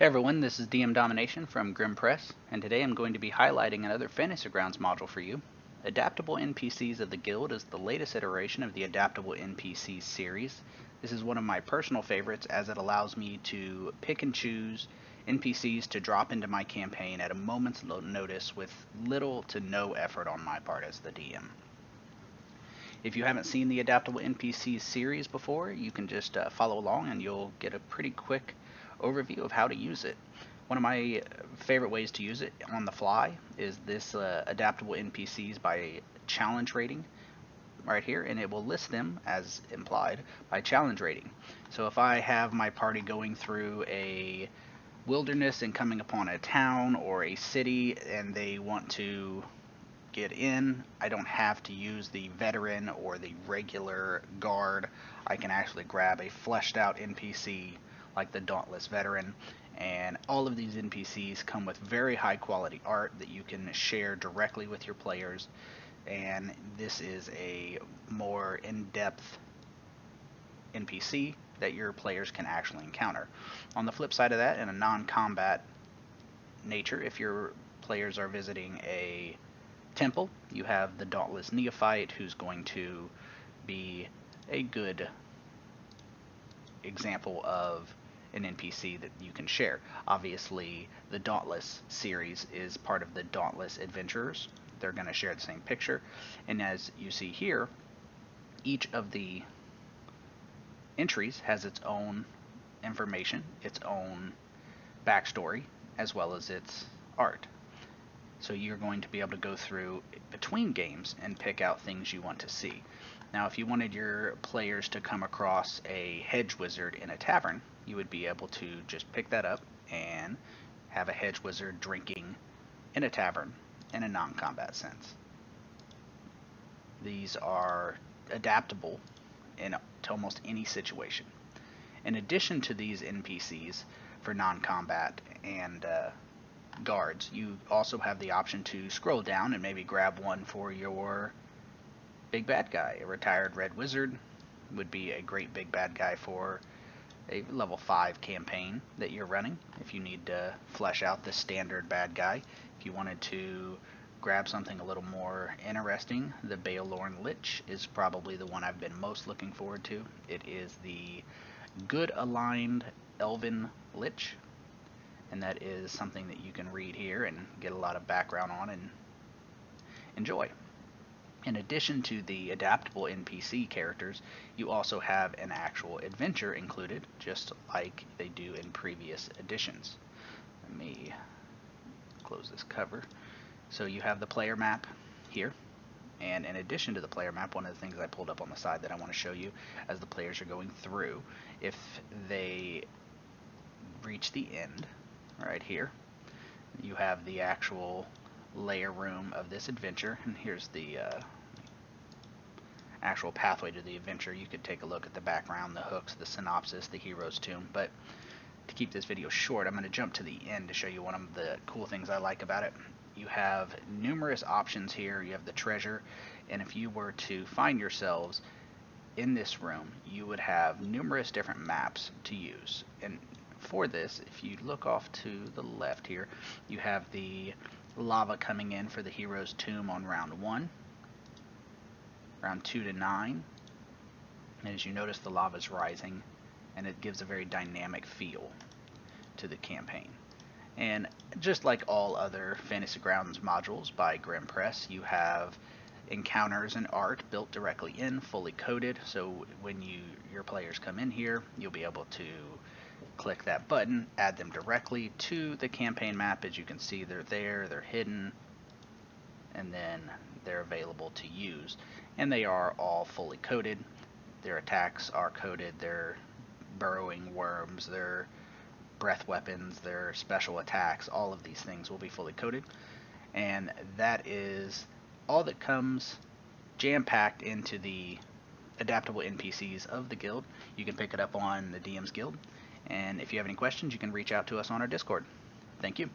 Hey everyone, this is DM Domination from Grim Press, and today I'm going to be highlighting another Fantasy Grounds module for you. Adaptable NPCs of the Guild is the latest iteration of the Adaptable NPCs series. This is one of my personal favorites as it allows me to pick and choose NPCs to drop into my campaign at a moment's notice with little to no effort on my part as the DM. If you haven't seen the Adaptable NPCs series before, you can just follow along and you'll get a pretty quick overview of how to use it. One of my favorite ways to use it on the fly is this Adaptable NPCs by challenge rating right here, and it will list them as implied by challenge rating. So if I have my party going through a wilderness and coming upon a town or a city and they want to get in, I don't have to use the veteran or the regular guard. I can actually grab a fleshed out NPC like the Dauntless Veteran, and all of these NPCs come with very high quality art that you can share directly with your players, and this is a more in-depth NPC that your players can actually encounter. On the flip side of that, in a non-combat nature, if your players are visiting a temple, you have the Dauntless Neophyte, who's going to be a good example of an NPC that you can share. Obviously, the Dauntless series is part of the Dauntless Adventurers. They're going to share the same picture, and as you see here, each of the entries has its own information, its own backstory, as well as its art. So you're going to be able to go through between games and pick out things you want to see. Now, if you wanted your players to come across a hedge wizard in a tavern, you would be able to just pick that up and have a hedge wizard drinking in a tavern in a non-combat sense. These are adaptable to almost any situation. In addition to these NPCs for non-combat and guards, you also have the option to scroll down and maybe grab one for your big bad guy. A retired red wizard would be a great big bad guy for a level 5 campaign that you're running if you need to flesh out the standard bad guy. If you wanted to grab something a little more interesting, the Baelorn Lich is probably the one I've been most looking forward to. It is the good aligned elven lich, and that is something that you can read here and get a lot of background on and enjoy. In addition to the adaptable NPC characters, you also have an actual adventure included, just like they do in previous editions. Let me close this cover. So you have the player map here, and in addition to the player map, one of the things I pulled up on the side that I want to show you as the players are going through, if they reach the end right here, you have the actual layer room of this adventure, and here's the actual pathway to the adventure. You could take a look at the background, the hooks, the synopsis, the hero's tomb, but to keep this video short, I'm going to jump to the end to show you one of the cool things I like about it. You have numerous options here. You have the treasure, and if you were to find yourselves in this room, you would have numerous different maps to use. And for this, if you look off to the left here, you have the lava coming in for the hero's tomb on round 1, round 2 to 9, and as you notice, the lava is rising, and it gives a very dynamic feel to the campaign. And just like all other Fantasy Grounds modules by Grim Press, you have encounters and art built directly in, fully coded, so when your players come in here, you'll be able to click that button, add them directly to the campaign map. As you can see, they're there, they're hidden, and then they're available to use. And they are all fully coded. Their attacks are coded, their burrowing worms, their breath weapons, their special attacks, all of these things will be fully coded. And that is all that comes jam-packed into the adaptable NPCs of the guild. You can pick it up on the DM's Guild, and if you have any questions, you can reach out to us on our Discord. Thank you.